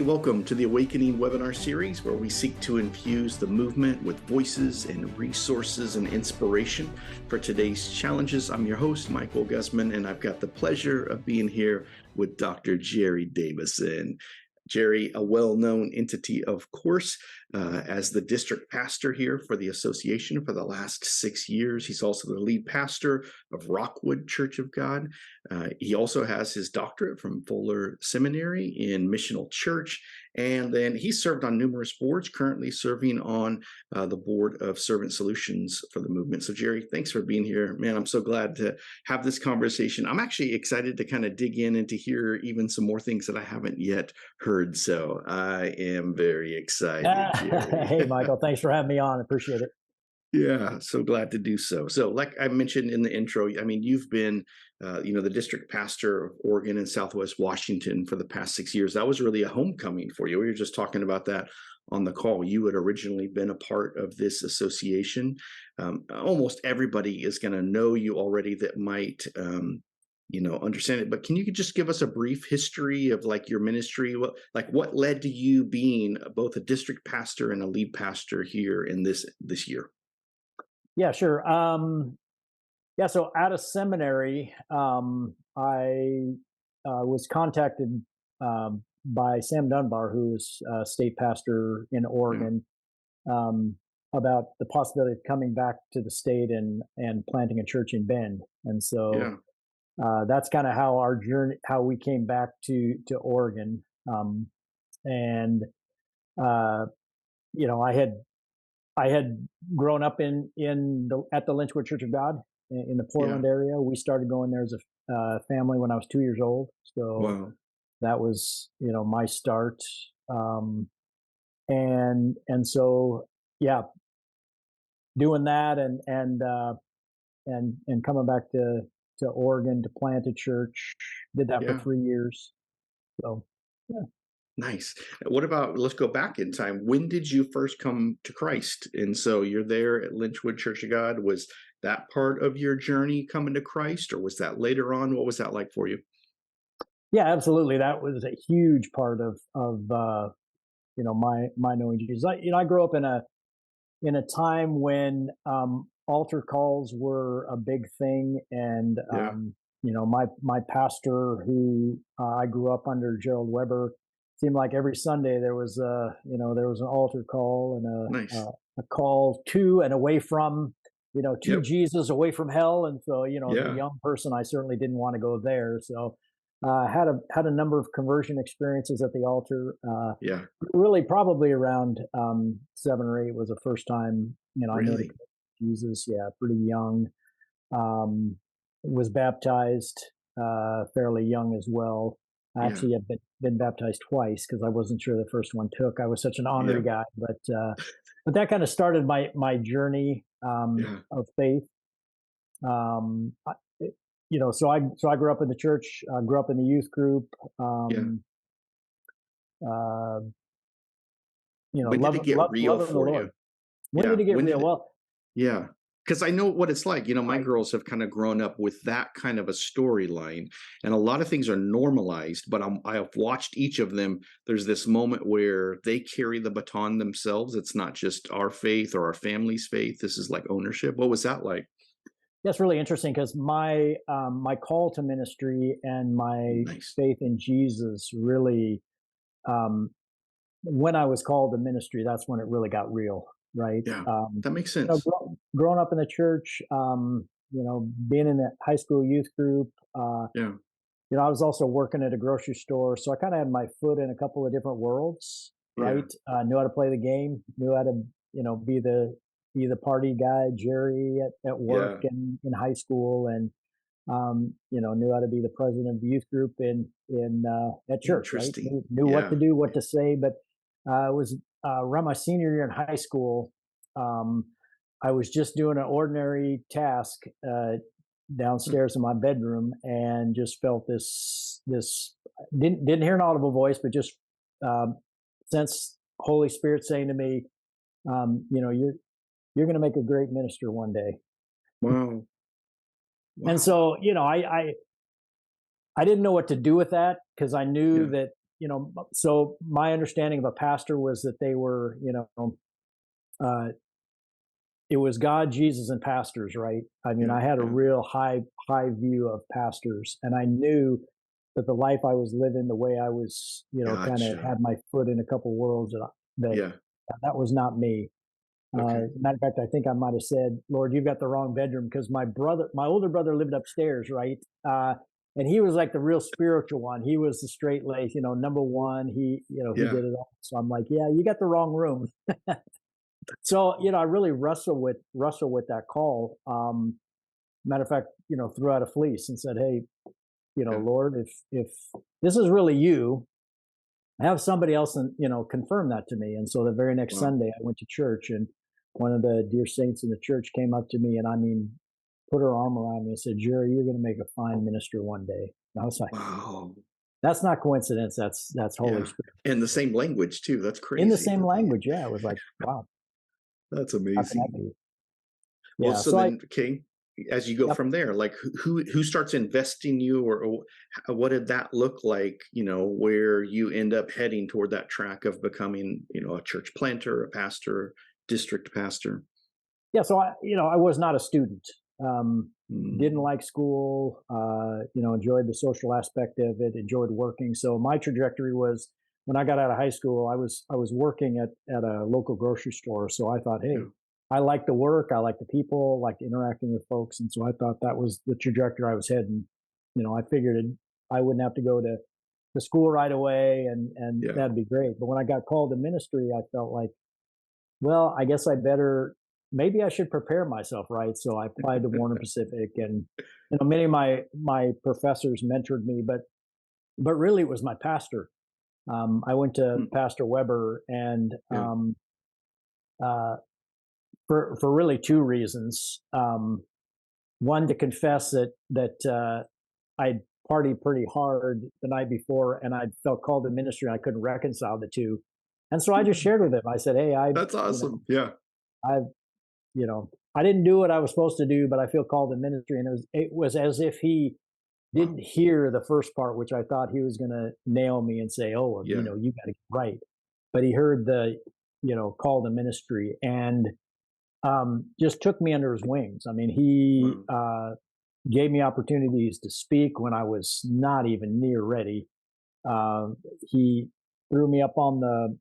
welcome to the Awakening webinar series, where we seek to infuse the movement with voices and resources and inspiration for today's challenges. I'm your host, Michael Guzman, and I've got the pleasure of being here with Dr. Jerry Davisson. Jerry, a well-known entity, of course, as the district pastor here for the association for the last 6 years. He's also the lead pastor of Rockwood Church of God. He also has his doctorate from Fuller Seminary in Missional Church. And then he served on numerous boards, currently serving on the board of Servant Solutions for the movement. So, Jerry, thanks for being here. Man, I'm so glad to have this conversation. I'm actually excited to kind of dig in and to hear even some more things that I haven't yet heard. So I am very excited, Jerry. Hey, Michael, thanks for having me on. Appreciate it. Yeah, so glad to do so. So, like I mentioned in the intro, I mean, you've been, the district pastor of Oregon and Southwest Washington for the past 6 years. That was really a homecoming for you. We were just talking about that on the call. You had originally been a part of this association. Almost everybody is going to know you already that might, understand it. But can you just give us a brief history of like your ministry? What led to you being both a district pastor and a lead pastor here in this year? Yeah, sure. So out of seminary, I was contacted by Sam Dunbar, who is a state pastor in Oregon, about the possibility of coming back to the state and planting a church in Bend. And so that's kind of how our journey, how we came back to Oregon. I had grown up at the Lynchwood Church of God in the Portland area. We started going there as a family when I was 2 years old. So that was, my start. And so, doing that and coming back to Oregon to plant a church, did that for 3 years. So, yeah. Nice. What about, let's go back in time. When did you first come to Christ? And so you're there at Lynchwood Church of God. Was that part of your journey coming to Christ, or was that later on? What was that like for you? Yeah, absolutely. That was a huge part of my knowing Jesus. I grew up in a time when altar calls were a big thing, and my pastor, who I grew up under, Gerald Weber, seemed like every Sunday there was an altar call and a call to and away from, to Jesus, away from hell. And so, as a young person, I certainly didn't want to go there. So had a number of conversion experiences at the altar. Really probably around 7 or 8 was the first time, I knew Jesus. Yeah, pretty young. Was baptized fairly young as well. I actually have been baptized twice because I wasn't sure the first one took. I was such an ornery guy, but that kind of started my journey of faith. So I grew up in the church. I grew up in the youth group. When did it get real for you? When did it get real? Well, because I know what it's like. My girls have kind of grown up with that kind of a storyline, and a lot of things are normalized, but I have watched each of them. There's this moment where they carry the baton themselves. It's not just our faith or our family's faith. This is like ownership. What was that like? That's really interesting, because my call to ministry and my faith in Jesus really, when I was called to ministry, that's when it really got real. Right. Yeah, that makes sense. Growing up in the church, being in the high school youth group, I was also working at a grocery store. So I kind of had my foot in a couple of different worlds, right? Knew how to play the game, knew how to, be the party guy, Jerry at work and in high school, and, knew how to be the president of the youth group at church, right? Knew what to do, what to say, but it was around my senior year in high school. I was just doing an ordinary task downstairs in my bedroom, and just felt this didn't hear an audible voice, but just sense Holy Spirit saying to me, you're going to make a great minister one day. Wow. And so, I didn't know what to do with that, because I knew that so my understanding of a pastor was that they were, uh, it was God, Jesus, and pastors, right? I mean, Yeah. I had a Yeah. real high view of pastors, and I knew that the life I was living, the way I was, kind of Gotcha. had my foot in a couple worlds, that Yeah. that was not me. Okay. Matter of fact, I think I might have said, "Lord, you've got the wrong bedroom," because my older brother, lived upstairs, right? And he was like the real spiritual one. He was the straight laced, number one. He Yeah. did it all. So I'm like, yeah, you got the wrong room. So I really wrestle with that call. Matter of fact, threw out a fleece and said, "Hey, Yeah. Lord, if this is really you, have somebody else and confirm that to me." And so the very next Wow. Sunday I went to church, and one of the dear saints in the church came up to me, and I mean, put her arm around me and said, "Jerry, you're going to make a fine minister one day." And I was like, Wow. that's not coincidence, that's Holy Yeah. Spirit. And the same language too. That's In the crazy same that they language, yeah. It was like, wow, that's how can that amazing. be? Well, Yeah, so so I then, okay, as you go yep. from there, like who starts investing you, or what did that look like? Where you end up heading toward that track of becoming, a church planter, a pastor, district pastor. Yeah, so I was not a student. Didn't Mm, like school. Enjoyed the social aspect of it. Enjoyed working. So my trajectory was, when I got out of high school, I was working at a local grocery store. So I thought, yeah. hey, I like the work. I like the people. Like interacting with folks. And so I thought that was the trajectory I was heading. I figured I wouldn't have to go to school right away, and Yeah. that'd be great. But when I got called to ministry, I felt like, well, I guess maybe I should prepare myself, right? So I applied to Warner Pacific, and many of my professors mentored me, but really it was my pastor. I went to Mm, Pastor Weber, and yeah. uh, for really two reasons. One, to confess that I'd partied pretty hard the night before, and I felt called to ministry, and I couldn't reconcile the two. And so I just shared with him. I said, "Hey, That's awesome. Yeah. I've I didn't do what I was supposed to do, but I feel called to ministry." And it was as if he Wow. didn't hear the first part, which I thought he was going to nail me and say, "Oh, well, Yeah. you got to get right." But he heard the call to ministry, and just took me under his wings. I mean, he Wow. gave me opportunities to speak when I was not even near ready. He threw me up on the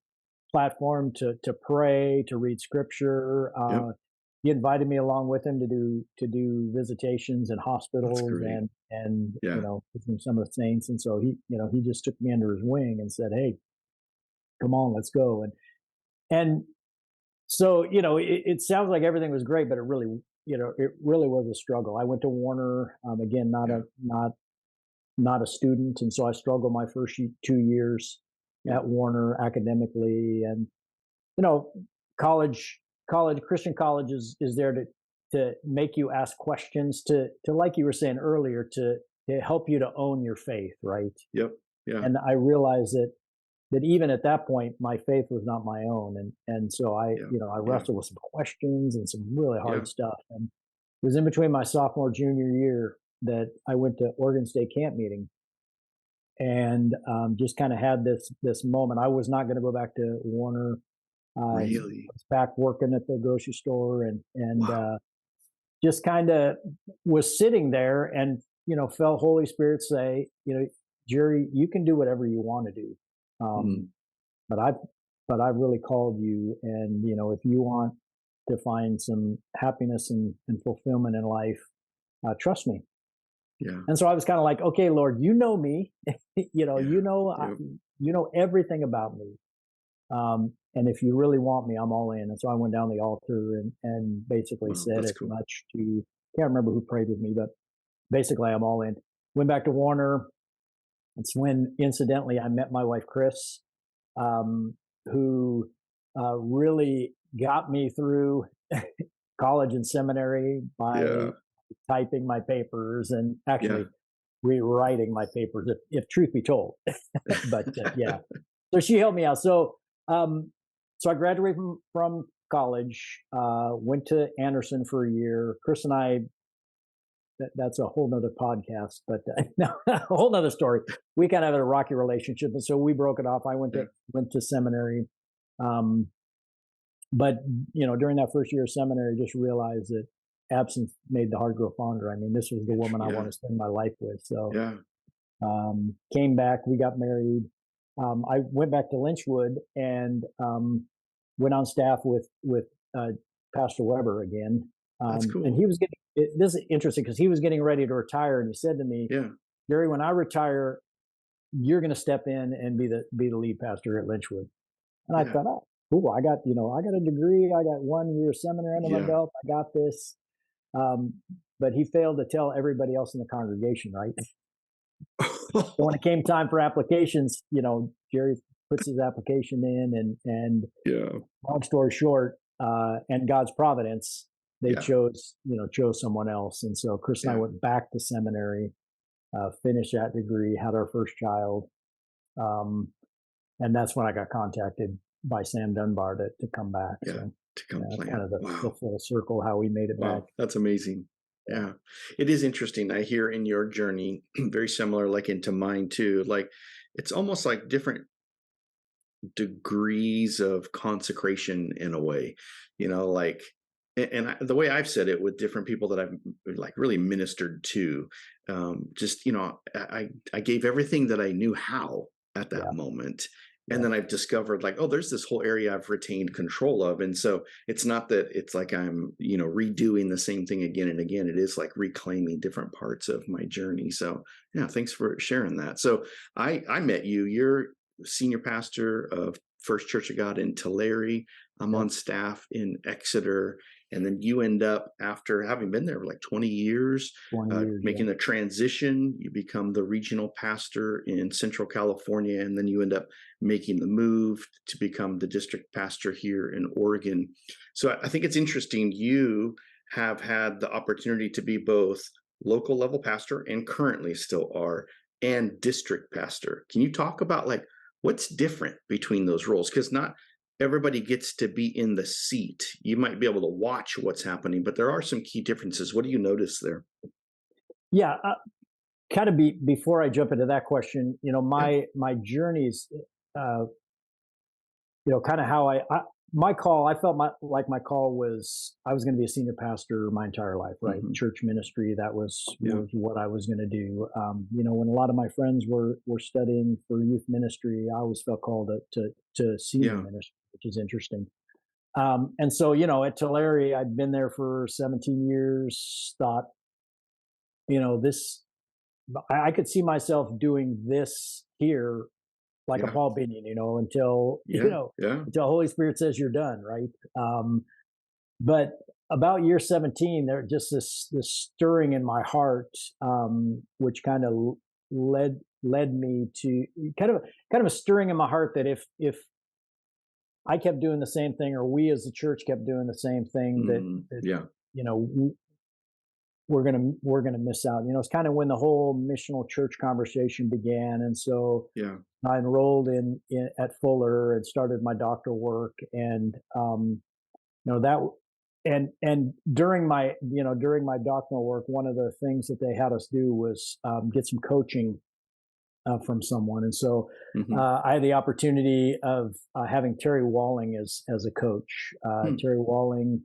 platform to pray, to read scripture. Yep. He invited me along with him to do visitations in That's hospitals, great. and Yeah. visiting some of the saints. And so he just took me under his wing and said, "Hey, come on, let's go." And so it sounds like everything was great, but it really was a struggle. I went to Warner, again, Yeah. not a student, and so I struggled my first 2 years Yeah. at Warner academically. And you know, college Christian college is there to make you ask questions, to like you were saying earlier, to help you to own your faith, right? Yep. Yeah. And I realized that even at that point, my faith was not my own, and so Yeah. I Yeah. wrestled with some questions and some really Yeah. hard stuff. And it was in between my sophomore junior year that I went to Oregon State camp meeting, and just kind of had this moment. I was not going to go back to Warner. I Really? was back working at the grocery store, and Wow. just kind of was sitting there, and felt Holy Spirit say, Jerry, you can do whatever you want to do, um, Mm, but I've really called you, and if you want to find some happiness and fulfillment in life, trust me. yeah. And so I was kind of like, okay, Lord, you know me, Yeah. Yep. you know everything about me. And if you really want me, I'm all in. And so I went down the altar and basically Wow. said That's as cool. much to, can't remember who prayed with me, but basically I'm all in. Went back to Warner. It's when, incidentally, I met my wife, Chris, who really got me through college and seminary by Yeah. typing my papers and Yeah. actually rewriting my papers, if truth be told. But yeah, so she helped me out. Um, so I graduated from college, went to Anderson for a year. Chris and I that's a whole nother podcast, but no, a whole nother story. We kind of had a rocky relationship, and so we broke it off. I went to seminary, um, but during that first year of seminary, just realized that absence made the heart grow fonder. I mean, this was the woman I want to spend my life with. So came back, we got married. I went back to Lynchwood and went on staff with Pastor Weber again. That's cool. And he was this is interesting because he was getting ready to retire, and he said to me, Jerry, when I retire, you're going to step in and be the lead pastor at Lynchwood. And I thought, oh, cool. I got a degree. I got 1 year seminary under my belt. I got this. But he failed to tell everybody else in the congregation, right? So when it came time for applications, Jerry puts his application in, and long story short, and God's providence, they chose someone else. And so Chris and I went back to seminary, finished that degree, had our first child. And that's when I got contacted by Sam Dunbar to come back. So, to come plant. Kind of the full circle, how we made it back. That's amazing. Yeah, it is interesting. I hear in your journey, very similar, like into mine too. Like it's almost like different degrees of consecration in a way, like, and the way I've said it with different people that I've like really ministered to, just, I gave everything that I knew how at that moment. And then I've discovered like, oh, there's this whole area I've retained control of. And so it's not that it's like I'm, redoing the same thing again and again. It is like reclaiming different parts of my journey. So thanks for sharing that. So I met you. You're senior pastor of First Church of God in Tulare. I'm on staff in Exeter. And then you end up, after having been there for like 20 years, making the transition. You become the regional pastor in Central California, and then you end up making the move to become the district pastor here in Oregon. So I think it's interesting. You have had the opportunity to be both local level pastor, and currently still are, and district pastor. Can you talk about like what's different between those roles? Because not everybody gets to be in the seat. You might be able to watch what's happening, but there are some key differences. What do you notice there? Yeah, kind of before I jump into that question, my journeys, kind of how my call. I felt my call was I was going to be a senior pastor my entire life, right? Church ministry. That was what I was going to do. When a lot of my friends were studying for youth ministry, I always felt called to senior ministry, which is interesting. And so, at Tulare, I'd been there for 17 years, thought, this, I could see myself doing this here like a Paul Binion, until, until Holy Spirit says you're done. Right. But about year 17, there just this stirring in my heart, which kind of led me to kind of a stirring in my heart that if I kept doing the same thing, or we as the church kept doing the same thing, that we're gonna miss out. It's kind of when the whole missional church conversation began, and so I enrolled in at Fuller and started my doctoral work, and that. And during my doctoral work, one of the things that they had us do was get some coaching from someone. And so I had the opportunity of having Terry Walling as a coach. Terry Walling,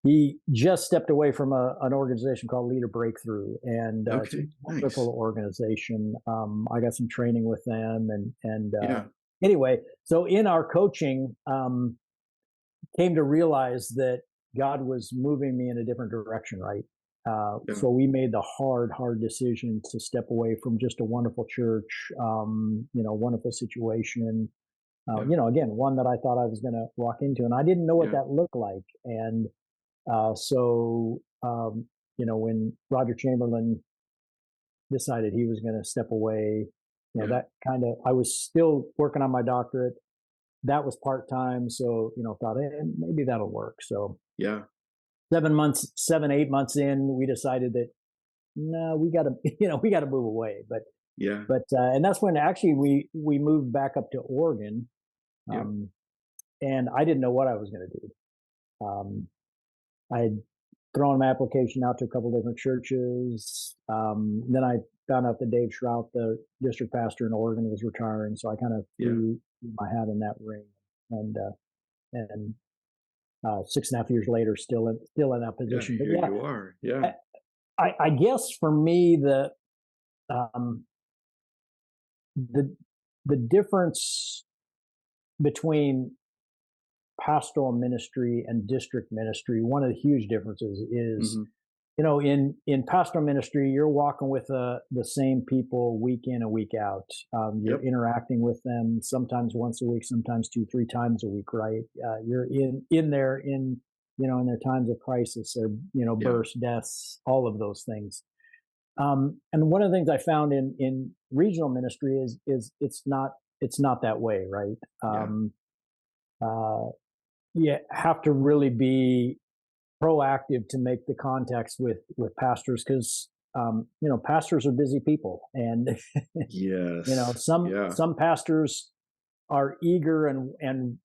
he just stepped away from an organization called Leader Breakthrough, and it's a wonderful organization. I got some training with them, and anyway, so in our coaching, came to realize that God was moving me in a different direction, right? So we made the hard decision to step away from just a wonderful church, wonderful situation. Again, one that I thought I was going to walk into, and I didn't know what that looked like. And so, when Roger Chamberlain decided he was going to step away, that kind of, I was still working on my doctorate. That was part-time. So, thought, maybe that'll work. So 8 months in, we decided that, no, we got to move away. But and that's when actually we moved back up to Oregon. And I didn't know what I was going to do. I had throwing my application out to a couple different churches. Then I found out that Dave Shrout, the district pastor in Oregon, was retiring, so I kind of Yeah. threw my hat in that ring, and and 6.5 years later, still in that Yeah. position. But Here yeah, you are. Yeah. I guess for me um, the the difference between pastoral ministry and district ministry, one of the huge differences is, Hmm. in pastoral ministry, you're walking with the same people week in and week out. You're Yep. interacting with them sometimes once a week, sometimes 2, 3 times a week, right? You're in their times of crisis, their Yeah. births, deaths, all of those things. And one of the things I found in regional ministry is it's not that way, right? Yeah. Uh, you have to really be proactive to make the contacts with pastors, because pastors are busy people, and Yes. Yeah. some pastors are eager and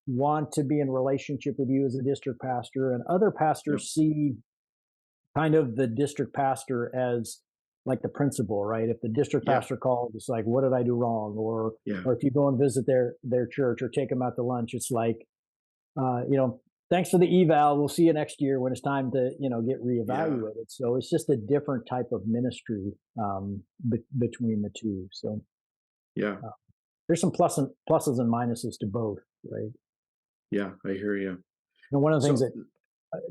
want to be in relationship with you as a district pastor, and other Yep. pastors see kind of the district pastor as like the principal, right? If the district Yeah. pastor calls, it's like, what did I do wrong? Or Yeah. if you go and visit their church or take them out to lunch, it's like, uh, you know, thanks for the eval. We'll see you next year when it's time to, get Yeah. reevaluated. So it's just a different type of ministry, between the two. So Yeah. uh, there's some pluses and minuses to both, right? Yeah. I hear you. And one of the things So that,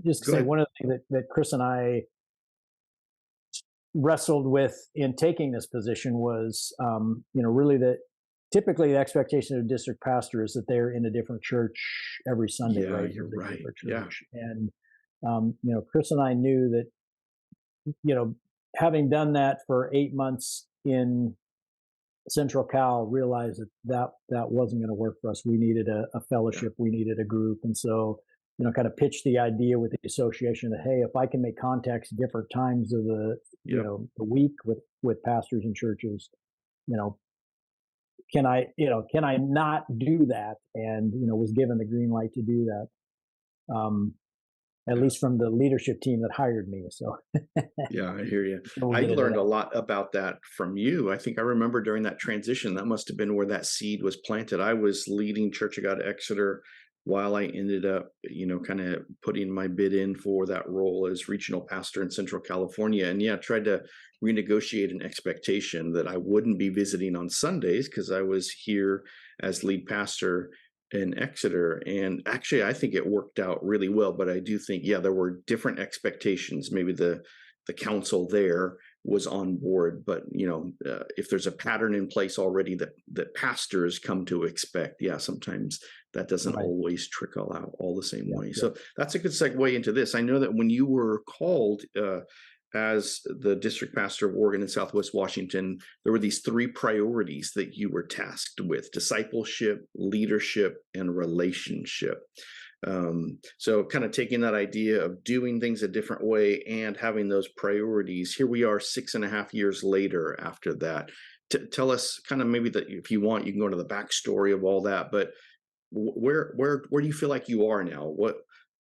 just to go say, ahead. one of the things that Chris and I wrestled with in taking this position was, really that typically the expectation of a district pastor is that they're in a different church every Sunday, Yeah, right? you're Visit a right. different Yeah. church. And, Chris and I knew that, you know, having done that for 8 months in Central Cal, realized that wasn't going to work for us. We needed a Yeah. fellowship, we needed a group. And so, kind of pitched the idea with the association that, hey, if I can make contacts different times of Yep. the week with pastors and churches, you know, can I not do that? And, was given the green light to do that. At Yeah. least from the leadership team that hired me. So Yeah, I hear you. before we I get into learned a that. lot about that from you. I think I remember during that transition, that must have been where that seed was planted. I was leading Church of God Exeter while I ended up, kind of putting my bid in for that role as regional pastor in Central California. And yeah, tried to renegotiate an expectation that I wouldn't be visiting on Sundays because I was here as lead pastor in Exeter. And actually, I think it worked out really well. But I do think, yeah, there were different expectations. Maybe the council there was on board, but if there's a pattern in place already that pastors come to expect, yeah, sometimes that doesn't Right. always trickle out all the same Yeah. way. Yeah. So that's a good segue into this. I know that when you were called as the district pastor of Oregon and Southwest Washington, there were these three priorities that you were tasked with: discipleship, leadership, and relationship. So kind of taking that idea of doing things a different way and having those priorities. Here we are 6.5 years later after that. Tell us kind of, maybe, that if you want, you can go into the backstory of all that, but where do you feel like you are now? What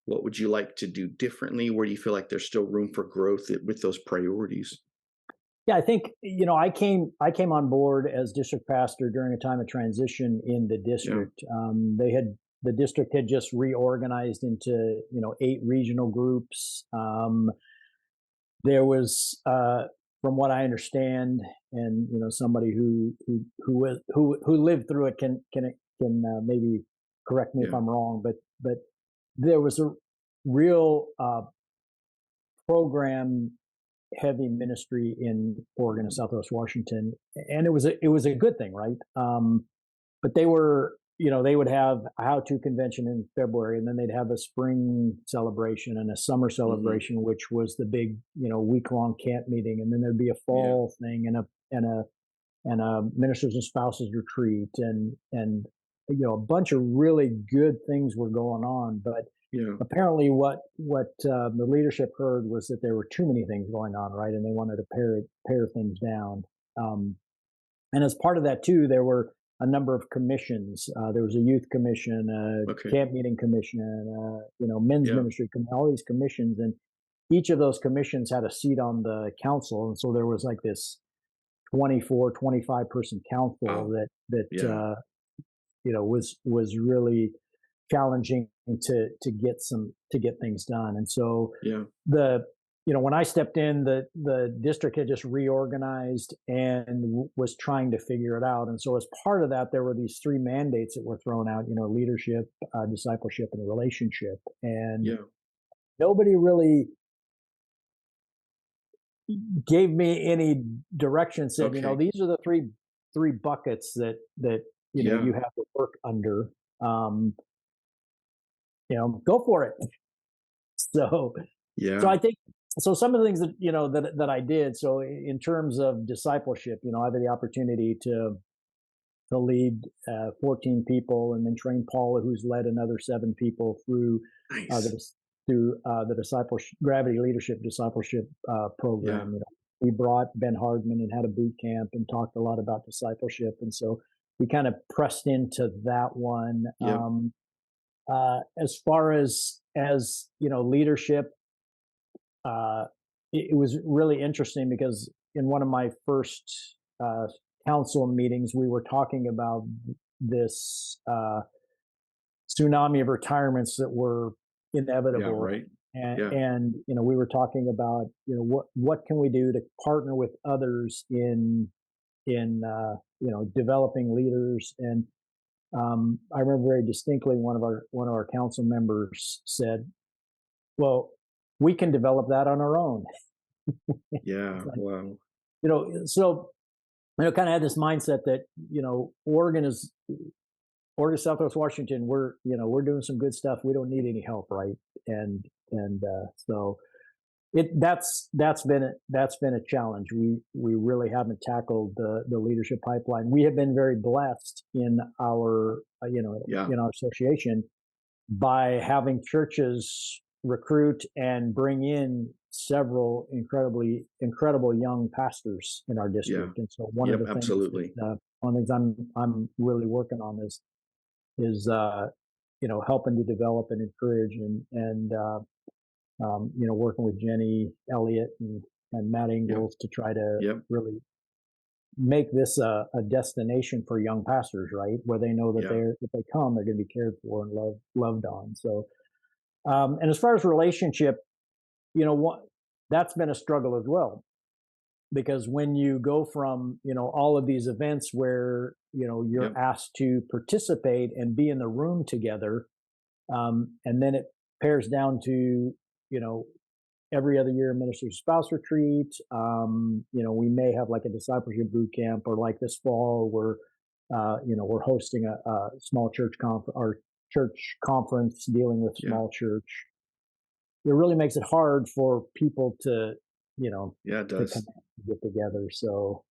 would you like to do differently? Where do you feel like there's still room for growth with those priorities? Yeah, I think, I came on board as district pastor during a time of transition in the Yeah. district. The district had just reorganized into 8 regional groups. There was, from what I understand, and somebody who lived through it can maybe correct me if Yeah. I'm wrong, but there was a real program heavy ministry in Oregon and Southwest Washington, and it was a good thing, right? But they would have a how-to convention in February, and then they'd have a spring celebration and a summer Hmm. celebration, which was the big week-long camp meeting, and then there'd be a Yeah. fall thing and a ministers and spouses retreat, and a bunch of really good things were going on. But Yeah. apparently the leadership heard was that there were too many things going on, right? And they wanted to pare things down. Um, and as part of that too, there were a number of commissions. There was a youth commission, a Okay. camp meeting commission, men's Yeah. ministry, all these commissions. And each of those commissions had a seat on the council, and so there was like this 24, 25 person council Wow. Yeah. was really challenging to get things done. And so Yeah. the when I stepped in, the district had just reorganized and was trying to figure it out. And so as part of that, there were these three mandates that were thrown out: leadership, discipleship, and relationship. And Yeah. nobody really gave me any direction. Said, Okay. these are the three buckets that Yeah. you have to work under. Um, go for it. So So Yeah. I think some of the things that that I did. So in terms of discipleship, I've had the opportunity to lead 14 people, and then train Paula, who's led another 7 people through the Nice. the discipleship gravity leadership discipleship Yeah. program. We brought Ben Hardman and had a boot camp and talked a lot about discipleship, and so we kind of pressed into that one. Yep. As far as leadership, it was really interesting because in one of my first council meetings, we were talking about this tsunami of retirements that were Yeah. inevitable. Right. And, Yeah. and we were talking about what can we do to partner with others in developing leaders. And I remember very distinctly one of our council members said, "Well, we can develop that on our own." Yeah. Wow. So kind of had this mindset that Oregon, Southwest Washington, we're doing some good stuff. We don't need any help, right? And so that's been a challenge. We really haven't tackled the leadership pipeline. We have been very blessed in our Yeah. in our association by having churches recruit and bring in several incredible young pastors in our Yeah. district. And so Yep. Absolutely. one of the things I'm really working on is helping to develop and encourage and working with Jenny Elliott and Matt Yep. Ingalls to try to Yep. really make this a destination for young pastors, right? Where they know that Yeah. if they come, they're going to be cared for and loved on. So, and as far as relationship, what that's been a struggle as well, because when you go from all of these events where you're Yep. asked to participate and be in the room together, and then it pairs down to every other year minister's spouse retreat. We may have like a discipleship boot camp, or like this fall we're hosting a small church or church conference dealing with Yeah. small church. It really makes it hard for people to you know Yeah. It to does. connect, get together. So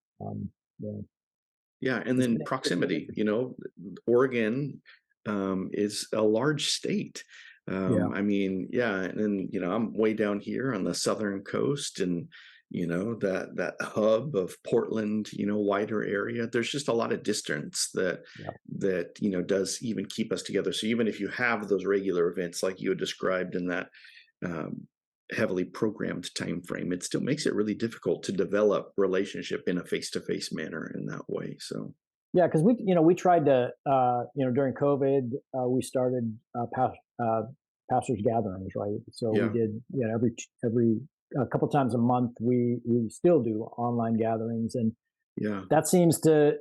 yeah, Yeah, and it's then been proximity, interesting. Oregon is a large state. Yeah, I mean, yeah, and then, I'm way down here on the southern coast, and that hub of Portland, wider area. There's just a lot of distance yeah, that does even keep us together. So even if you have those regular events like you had described in that um, heavily programmed time frame, it still makes it really difficult to develop relationship in a face-to-face manner in that way. So yeah. Because we tried to during COVID, we started pastors gatherings, right? So we yeah. did every a couple times a month. We still do online gatherings, and Yeah. that seems to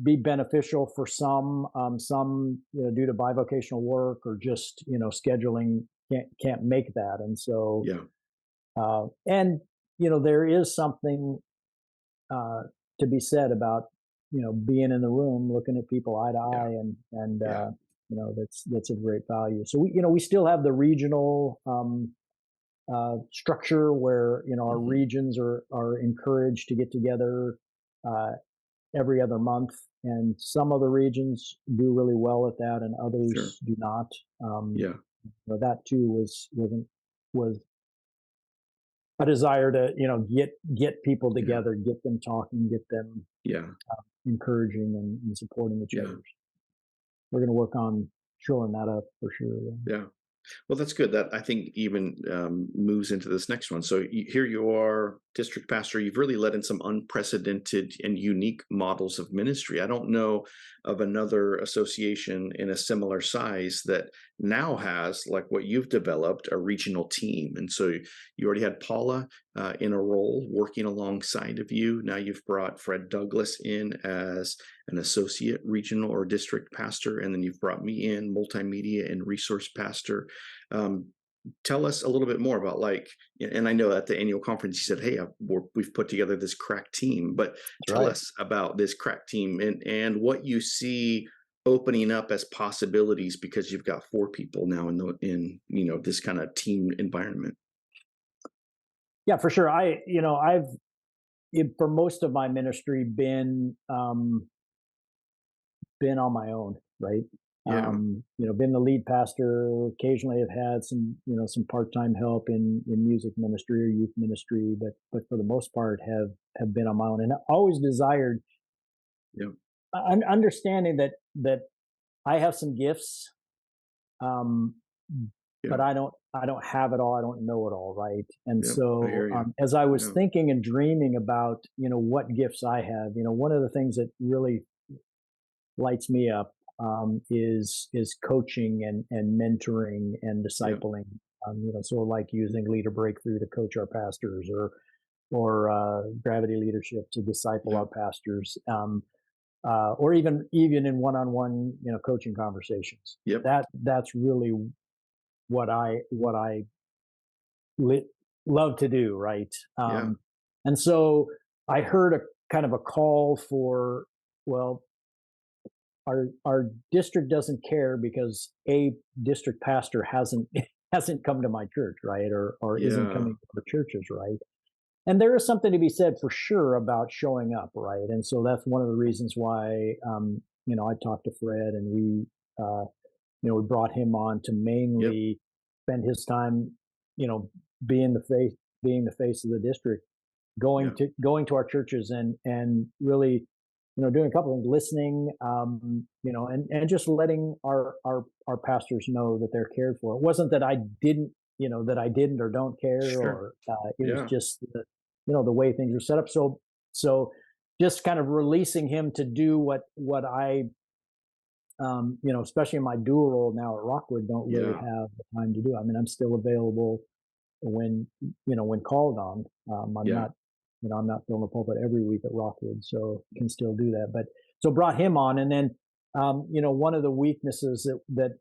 be beneficial for some. Some due to bivocational work or just scheduling can't make that. And so Yeah. and there is something uh, to be said about being in the room, looking at people eye to Yeah. eye, and Yeah. that's a great value. So we still have the regional structure where our Hmm. regions are encouraged to get together uh, every other month, and some other regions do really well at that, and Sure. others do not. Um, Yeah. that too was a desire to get people Yeah. together, get them talking, get them Yeah. encouraging and supporting each Yeah. other. We're going to work on shoring that up for sure. Yeah. Yeah. Well, that's good. That I think even moves into this next one. So here you are, district pastor. You've really led in some unprecedented and unique models of ministry. I don't know of another association in a similar size that now has, like what you've developed, a regional team. And so you already had Paula in a role working alongside of you. Now you've brought Fred Douglas in as an associate regional or district pastor, and then you've brought me in, multimedia and resource pastor. um, Tell us a little bit more about, like, and I know at the annual conference you said, hey, we've put together this crack team, but That's tell right. us about this crack team and what you see opening up as possibilities, because you've got four people now in this kind of team environment. Yeah, for sure. I've for most of my ministry been on my own, right? Yeah. Been the lead pastor. Occasionally, have had some part time help in music ministry or youth ministry, but for the most part, have been on my own, and I always desired Yeah. understanding that I have some gifts, um, Yeah. but I don't have it all. I don't know it all, right? And Yeah. I so, hear you. as I was Yeah. thinking and dreaming about what gifts I have, one of the things that really lights me up is coaching and mentoring and Yeah. discipling. Sort of like using Leader Breakthrough to coach our pastors, or Gravity Leadership to disciple Yeah. our pastors, or even in one-on-one coaching conversations. Yep. That's really what I li- love to do, right? Yeah. And so I heard a kind of a call for, well, our district doesn't care because a district pastor hasn't hasn't come to my church, right, or isn't Yeah. coming to our churches, right. And there is something to be said for sure about showing up, right. And so that's one of the reasons why I talked to Fred, and uh, we brought him on to Yep. mainly spend his time, you know being the face of the district, Yeah. going to our churches, and really doing a couple of things, listening, and just letting our pastors know that they're cared for. It wasn't that I didn't or don't care, Sure. or it was Yeah. just the way things are set up. So just kind of releasing him to do what I especially in my dual role now at Rockwood, don't really Yeah. have the time to do. I mean, I'm still available when called on. I'm Yeah. not filling the pulpit every week at Rockwood, so can still do that. But so brought him on, and then one of the weaknesses that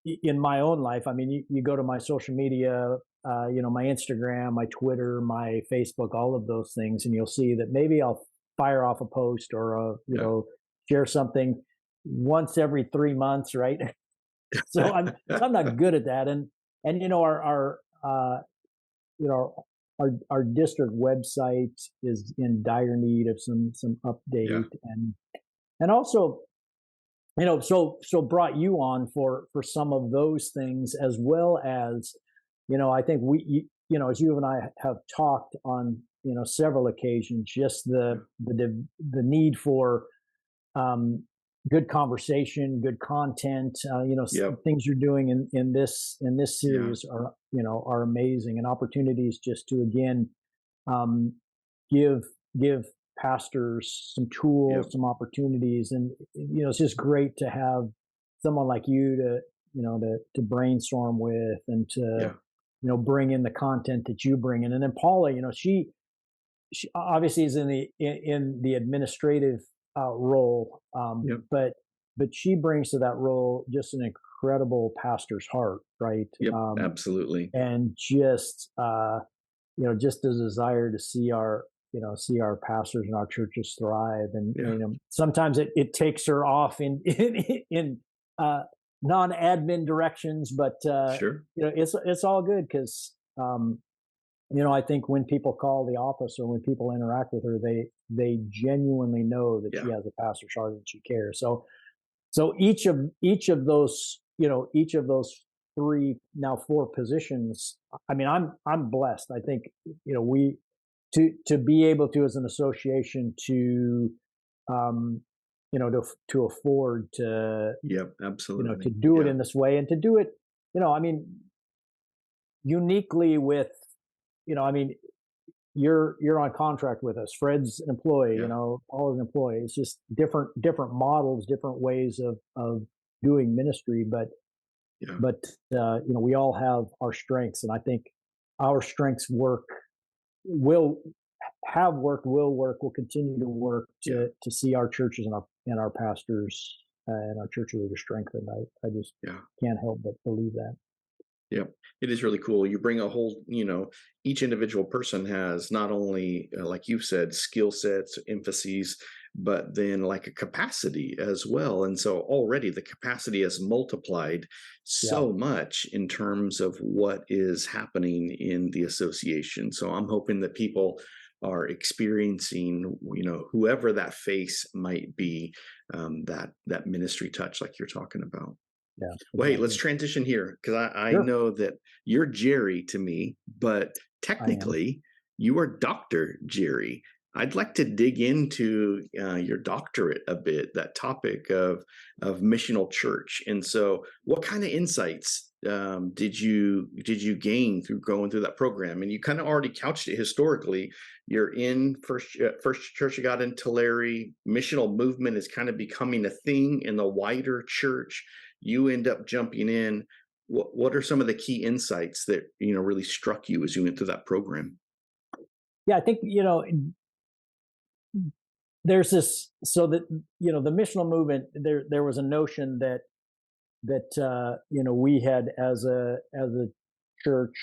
in my own life, I mean, you go to my social media, my Instagram, my Twitter, my Facebook, all of those things, and you'll see that maybe I'll fire off a post, or Yeah. share something once every 3 months, right? So I'm not good at that, and our you know our district website is in dire need of some Yeah. update, and also so brought you on for some of those things, as well as I think as you and I have talked on several occasions, just Yeah. the need for um, good conversation, good content. Yep. Things you're doing in this Yeah. series are amazing, and opportunities just to again um, give give pastors some tools, Yep. some opportunities, and it's just great to have someone like you to brainstorm with, and to Yeah. bring in the content that you bring in. And then Paula, she obviously is in the administrative role, Yep. but she brings to that role just an incredible pastor's heart, right? Yep. Absolutely. And just a desire to see our pastors and our churches thrive. And Yeah. sometimes it takes her off in uh, non-admin directions, but Sure. it's all good, because I think when people call the office, or when people interact with her, they genuinely know that she Yeah. has a pastor's heart and she cares. So each of those three, now four positions. I mean, I'm blessed. I think we to be able to, as an association, to um, to afford to Yep. to Absolutely. do it Yeah. in this way, and to do it I mean, uniquely with, I mean, you're on contract with us. Fred's an employee, Yeah. Paul is an employee. It's just different models, different ways of doing ministry, Yeah. but we all have our strengths, and I think our strengths will will work, will continue to work Yeah. to see our churches and our pastors and our church leaders strengthened. I just Yeah. can't help but believe that. Yeah, it is really cool. You bring a whole, each individual person has not only, like you've said, skill sets, emphases, but then like a capacity as well. And so already the capacity has multiplied Yeah, so much in terms of what is happening in the association. So I'm hoping that people are experiencing, whoever that face might be, that ministry touch like you're talking about. yeah, Well, hey, let's exactly. transition here because I Sure, know that you're Jerry to me, but I am. technically you are Dr. Jerry. I'd like to dig into your doctorate a bit, that topic of missional church. And so, what kind of insights did you gain through going through that program? And you kind of already couched it historically. You're in first church you got in Tulare. Missional movement is kind of becoming a thing in the wider church. You end up jumping in. What are some of the key insights that really struck you as you went through that program? Yeah, I think there's this, so that the missional movement, there was a notion that we had as a church,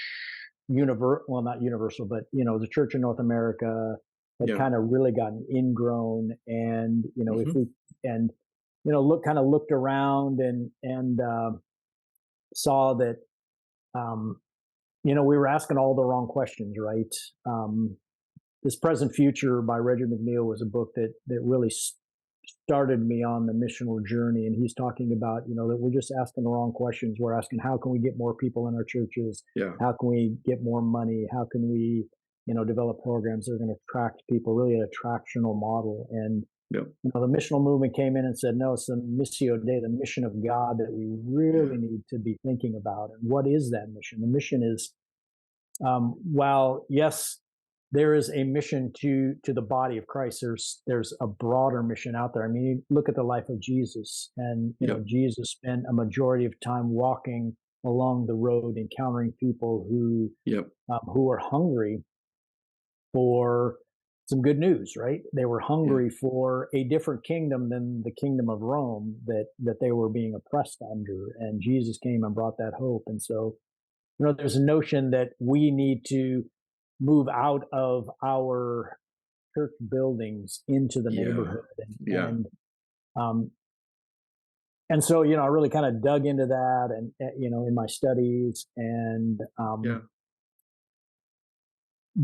well, not universal, but the church in North America had Yeah. kind of really gotten ingrown, and if Hmm. we and looked around and saw that um, we were asking all the wrong questions, right? um, this Present Future by Reggie McNeil was a book that really started me on the missional journey, and he's talking about that we're just asking the wrong questions. We're asking, how can we get more people in our churches? Yeah. How can we get more money? How can we develop programs that are going to attract people, really an attractional model? And Yep. the missional movement came in and said, no, it's the missio Dei, the mission of God, that we Yeah. really need to be thinking about. And what is that mission? The mission is, while yes, there is a mission to the body of Christ, there's a broader mission out there. I mean, you look at the life of Jesus, and Yep. Jesus spent a majority of time walking along the road, encountering people Yep. who were hungry for some good news, right? They were Yeah. hungry for a different kingdom than the kingdom of Rome that they were being oppressed under, and Jesus came and brought that hope. And so there's a notion that we need to move out of our church buildings into the Yeah. neighborhood, Yeah. um, and so I really kind of dug into that, and in my studies, and Yeah.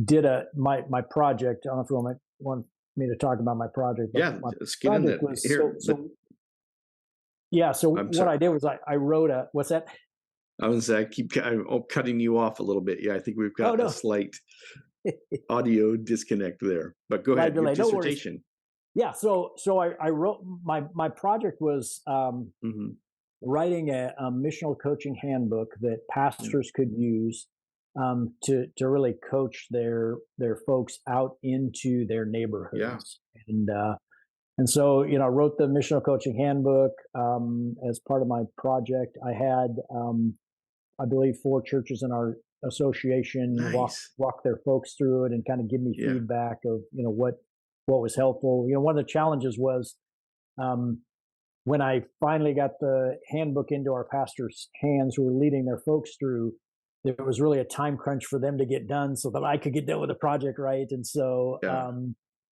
did my project. I don't know if you want me to talk about my project, but Yeah. my Let's get in project that was here. yeah. So I'm what sorry. I did was I wrote a what's that? I was I'm cutting you off a little bit. Yeah, I think we've Oh got a no, slight audio disconnect there. But go live ahead. Your delay. No worries. dissertation. Yeah. So I wrote my project was Hmm. writing a missional coaching handbook that Yeah. pastors could use to really coach their folks out into their Yeah. neighborhoods. And so I wrote the missional coaching handbook as part of my project. I had I believe 4 churches in our association Nice. walk their folks through it and kind of give me Yeah. feedback of what was helpful. One of the challenges was um, when I finally got the handbook into our pastors' hands who were leading their folks through, there was really a time crunch for them to get done so that I could get done with the project, right? And so Yeah.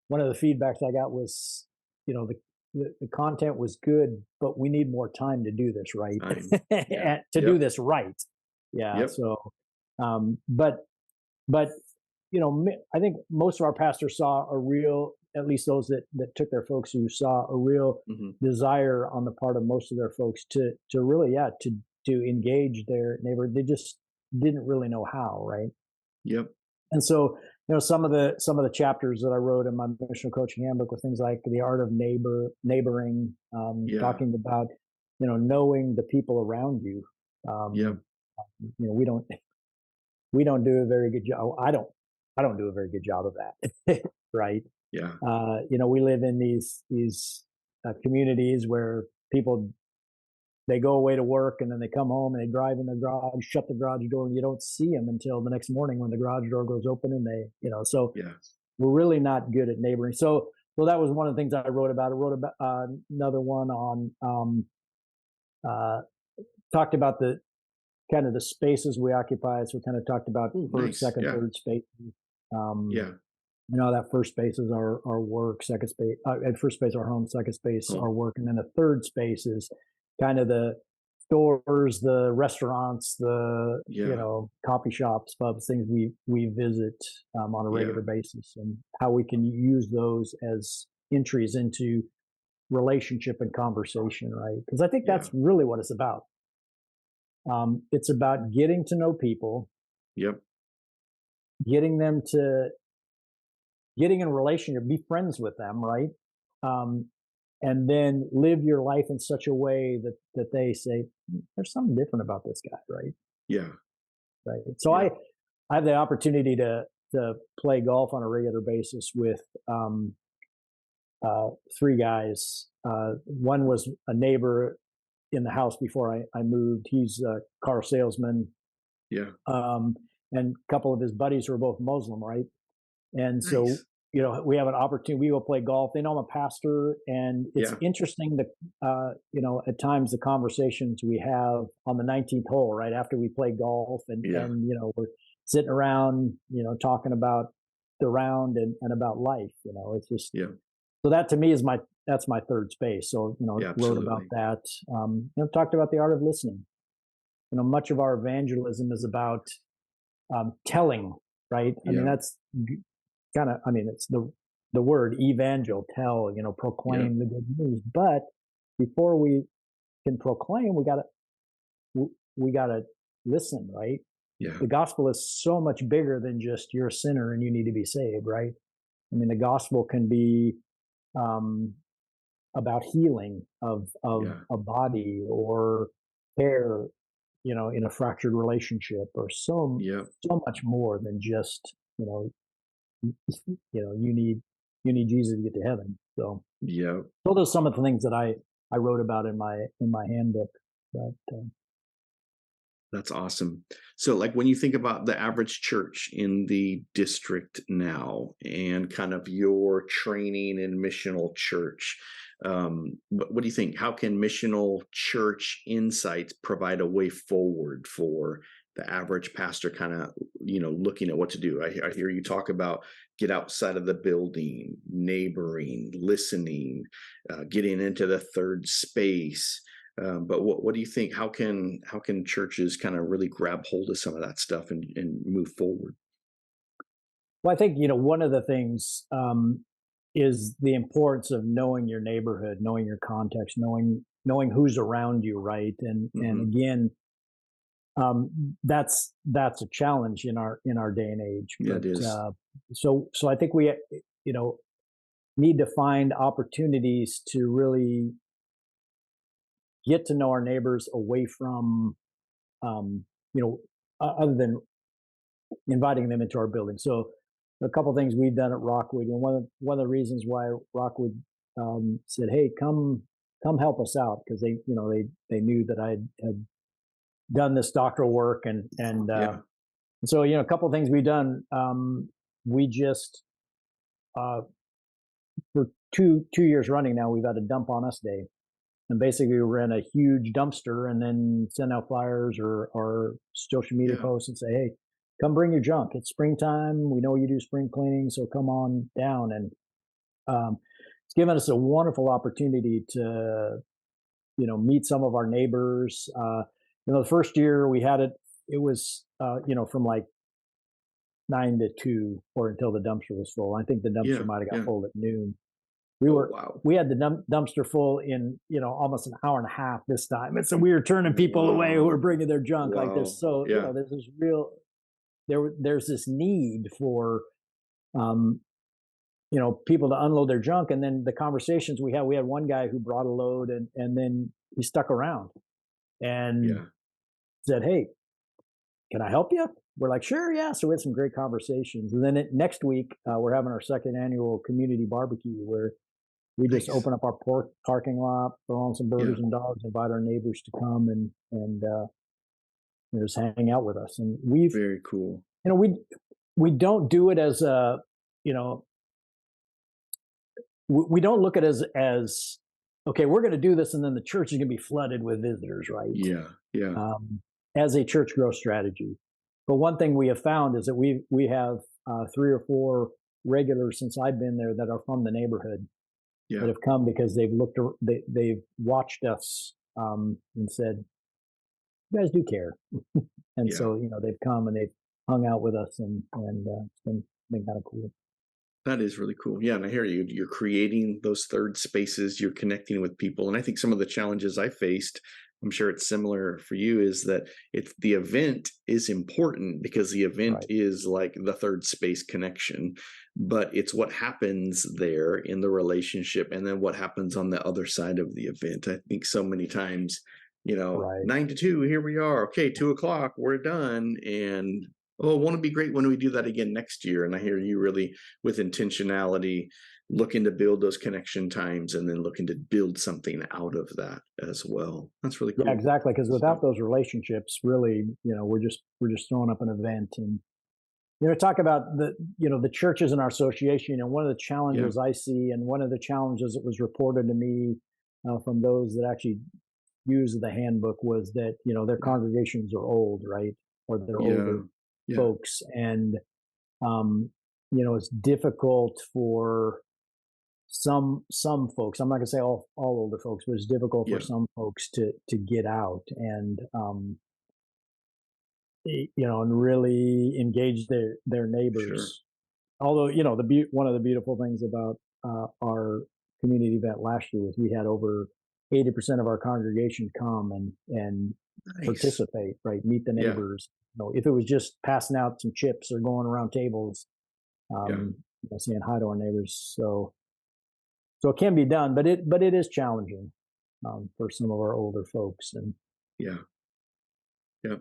one of the feedbacks I got was, the content was good, but we need more time to do this right, Time. Yeah. to do Yep. this right. Yeah. Yep. So, but I think most of our pastors saw a real, at least those that took their folks, who saw a real Hmm. desire on the part of most of their folks to really, yeah, to engage their neighbor. They just didn't really know how, right? Yep. And so some of the chapters that I wrote in my missional coaching handbook were things like the art of neighboring, Yeah. talking about knowing the people around you. Yep. You know, we don't do a very good job. I don't do a very good job of that, right? Yeah. You know, we live in these communities where people, they go away to work and then they come home and they drive in the garage, shut the garage door, and you don't see them until the next morning when the garage door goes open and they, you know, so Yeah. we're really not good at neighboring. So that was one of the things I wrote about. I wrote about another one on uh, talked about the kind of the spaces we occupy. So we kind of talked about Oh, first, nice. second, Yeah. third spaces. Um, Yeah. you know, that first space is our work, second space, at first space, our home, second space, our Oh, work. And then the third space is kind of the stores, the restaurants, the, you yeah. know, coffee shops, pubs, things we visit on a Yeah. regular basis, and how we can use those as entries into relationship and conversation, right? Because I think Yeah. that's really what it's about. It's about getting to know people, Yep. getting them to getting in a relationship, be friends with them, right? Um, and then live your life in such a way that they say, there's something different about this guy, right? Yeah. Right. So Yeah. I have the opportunity to play golf on a regular basis with um, three guys. One was a neighbor in the house before I moved. He's a car salesman, Yeah. um, and a couple of his buddies who are both Muslim, right? And so, Nice. you know, we have an opportunity. We will play golf. They know I'm a pastor, and it's Yeah. interesting that, you know, at times the conversations we have on the 19th hole, right after we play golf, Yeah. and you know, we're sitting around, you know, talking about the round and about life. You know, it's just Yeah. so that to me is that's my third space. So you know, Yeah. wrote about Absolutely. that. You know, talked about the art of listening. You know, much of our evangelism is about telling, right? I mean, Yeah. that's kind of, I mean, it's the word evangel, tell, you know, Yeah. proclaim the good news. But before we can proclaim, we gotta listen, right? Yeah. The gospel is so much bigger than just you're a sinner and you need to be saved, right? I mean, the gospel can be um, about healing of Yeah. a body or care, you know, in a fractured relationship, or Yeah. so much more than just, you know, you know, you need Jesus to get to heaven. So Yeah. those are some of the things that I wrote about in my handbook. But That's awesome. So, like, when you think about the average church in the district now and kind of your training in missional church, what do you think? How can missional church insights provide a way forward for the average pastor kind of, looking at what to do? I hear you talk about get outside of the building, neighboring, listening, getting into the third space. But what do you think? How can churches kind of really grab hold of some of that stuff and move forward? well, I think, you know, one of the things is the importance of knowing your neighborhood, knowing your context, knowing who's around you, right? And Hmm. again, that's a challenge in our day and age. Yeah, it But is. so I think we, you know, need to find opportunities to really get to know our neighbors away from, you know, other than inviting them into our building. So a couple of things we've done at Rockwood, and one of the reasons why Rockwood said, "Hey, come help us out," because they knew that I had done this doctoral work, Yeah, so you know, a couple of things we've done. We just uh, for two years running now, we've had a dump on us day. And basically, we rent a huge dumpster and then send out flyers or social media yeah, posts and say, "Hey, come bring your junk. It's springtime. We know you do spring cleaning, so come on down." And it's given us a wonderful opportunity to, you know, meet some of our neighbors. You know, the first year we had it, it was you know, from like 9 to 2 or until the dumpster was full. I think the dumpster yeah, might have got yeah. full at noon. we Oh, were wow. we had the dumpster full in, you know, almost an hour and a half this time, and so we were turning people away who were Wow. bringing their junk. Like Wow. there's so, you Yeah, know, there's this real there's this need for um you know, people to unload their junk. And then the conversations we had one guy who brought a load, and then he stuck around and yeah, said, "Hey, can I help you? We're like, sure, yeah. So we had some great conversations. And then next week, we're having our second annual community barbecue where we just Nice. open up our parking lot, throw on some Yeah. burgers and dogs, invite our neighbors to come and just hang out with us. And Very cool. we don't do it as a, you know, we don't look at it as okay, we're going to do this, and then the church is going to be flooded with visitors, right? Yeah. Yeah. Um, as a church growth strategy. But one thing we have found is that we have 3 or 4 regulars since I've been there that are from the neighborhood that Yeah. have come because they've watched us and said, "You guys do care," and Yeah. so they've come and they've hung out with us and it's been kind of cool. That is really cool. Yeah, and I hear you. You're creating those third spaces, you're connecting with people. And I think some of the challenges I faced, I'm sure it's similar for you, is that it's the event is important because the event Right. is like the third space connection, but it's what happens there in the relationship and then what happens on the other side of the event. I think so many times, Right. 9 to 2, here we are. Okay, 2 o'clock, we're done. And oh, won't it be great when we do that again next year? And I hear you really with intentionality, looking to build those connection times and then looking to build something out of that as well. That's really Yeah, cool. exactly. Because So, without those relationships, really, we're just throwing up an event. And talk about the churches in our association. And one of the yeah, challenges I see, and one of the challenges that was reported to me from those that actually use the handbook, was that their yeah, congregations are old, right, or they're yeah, older yeah, folks, and um, it's difficult for some folks. I'm not going to say all older folks, but it's difficult for yeah, some folks to get out and and really engage their sure. neighbors. Although one of the beautiful things about our community event last year was we had over 80% of our congregation come and Nice. participate, right? Meet the Yeah, neighbors. If it was just passing out some chips or going around tables, yeah, saying hi to our neighbors. So it can be done, but it is challenging for some of our older folks. And yeah. Yeah.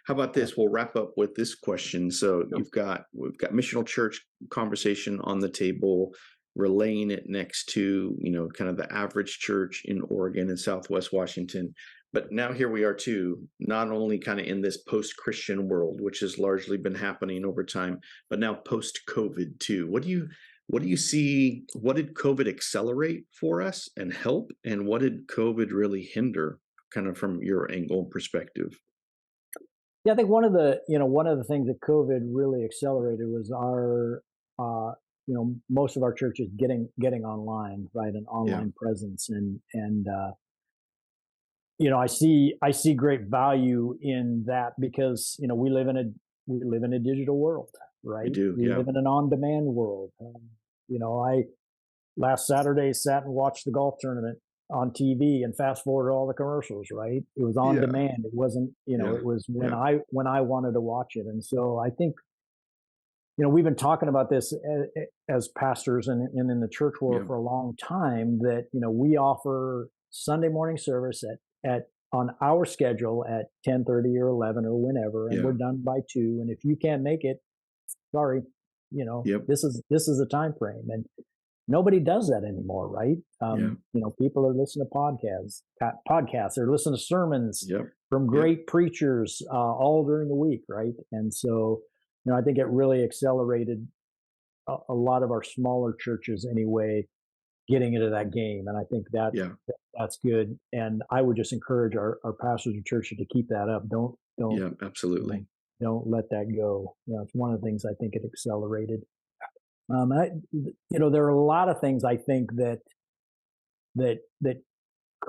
How about uh, this? We'll wrap up with this question. So sure. we've got missional church conversation on the table, relaying it next to, kind of the average church in Oregon and Southwest Washington. But now here we are too, not only kind of in this post-Christian world, which has largely been happening over time, but now post-COVID too. What do you see? What did COVID accelerate for us and help? And what did COVID really hinder, kind of from your angle and perspective? Yeah, I think one of the things that COVID really accelerated was our most of our churches getting online, right, an Yeah. online presence. And I see great value in that because we live in a digital world, We right? do, We yeah, live in an on-demand world. I last Saturday sat and watched the golf tournament on TV and fast forwarded all the commercials, right? It was on yeah, demand. It wasn't, yeah, it was when yeah, I wanted to watch it. And so I think, we've been talking about this as pastors and in the church world yeah, for a long time, that, we offer Sunday morning service at on our schedule at 10:30 or 11 or whenever, and we're yeah, done by 2. And if you can't make it, sorry, yep, this is the time frame. And nobody does that anymore, right? yeah, People are listening to podcasts, they're listening to sermons yep, from yep, great preachers all during the week, right? And so, I think it really accelerated a lot of our smaller churches anyway, getting into that game. And I think yeah, that's good. And I would just encourage our pastors and churches to keep that up. Don't yeah, you know, absolutely. don't let that go. It's one of the things I think it accelerated. There are a lot of things I think that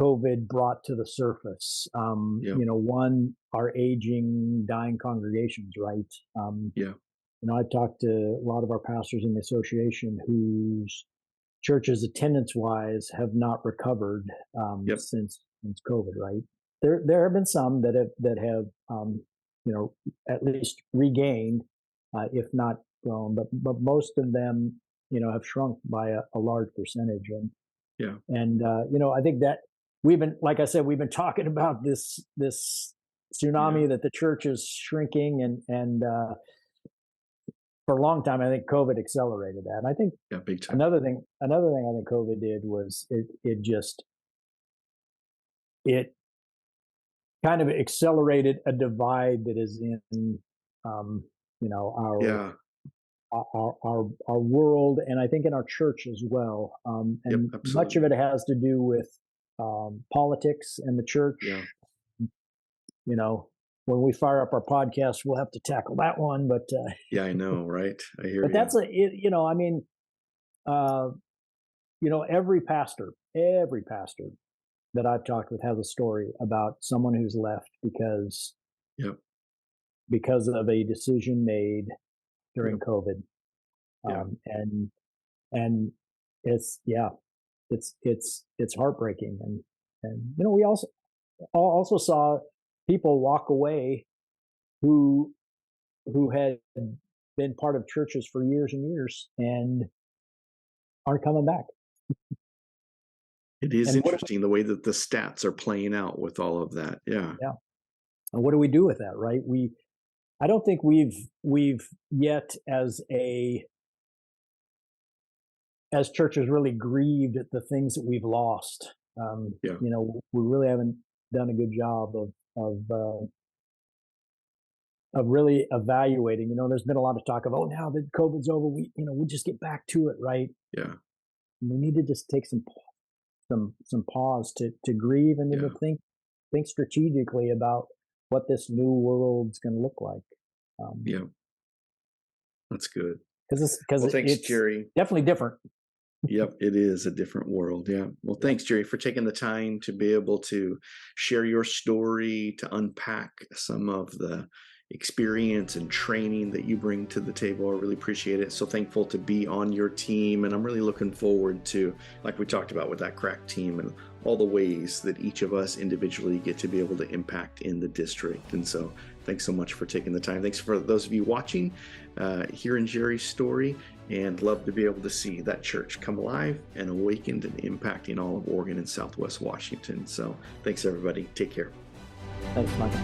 COVID brought to the surface. Yep, One, our aging, dying congregations, right? yeah, I've talked to a lot of our pastors in the association whose churches, attendance-wise, have not recovered yep, since COVID, right? There have been some that have at least regained, if not grown, but most of them have shrunk by a large percentage. yeah, And I think that we've been, like I said, we've been talking about this tsunami that the church is shrinking, and for a long time, I think COVID accelerated that. And I think big time. another thing I think COVID did was it kind of accelerated a divide that is in our world, and I think in our church as well. And much of it has to do with politics and the church. You know, when we fire up our podcast, we'll have to tackle that one. But I know, right? I hear. But that's every pastor that I've talked with has a story about someone who's left because of a decision made during COVID. And it's heartbreaking. And we also saw people walk away who had been part of churches for years and years and aren't coming back. It is interesting the way that the stats are playing out with all of that. Yeah. And what do we do with that, right? I don't think we've yet as churches really grieved at the things that we've lost. We really haven't done a good job of really evaluating. There's been a lot of talk of, now that COVID's over, we'll just get back to it, right? Yeah. We need to just take some pause to grieve and then to think strategically about what this new world's going to look like. That's good. Because thanks, it's Jerry. Definitely different. Yep, it is a different world. Yeah. Well, thanks, Jerry, for taking the time to be able to share your story, to unpack some of the experience and training that you bring to the table. I really appreciate it. So thankful to be on your team. And I'm really looking forward to, like we talked about with that crack team, and all the ways that each of us individually get to be able to impact in the district. And so thanks so much for taking the time. Thanks for those of you watching, hearing Jerry's story, and love to be able to see that church come alive and awakened and impacting all of Oregon and Southwest Washington. So thanks, everybody. Take care. Thanks, Michael.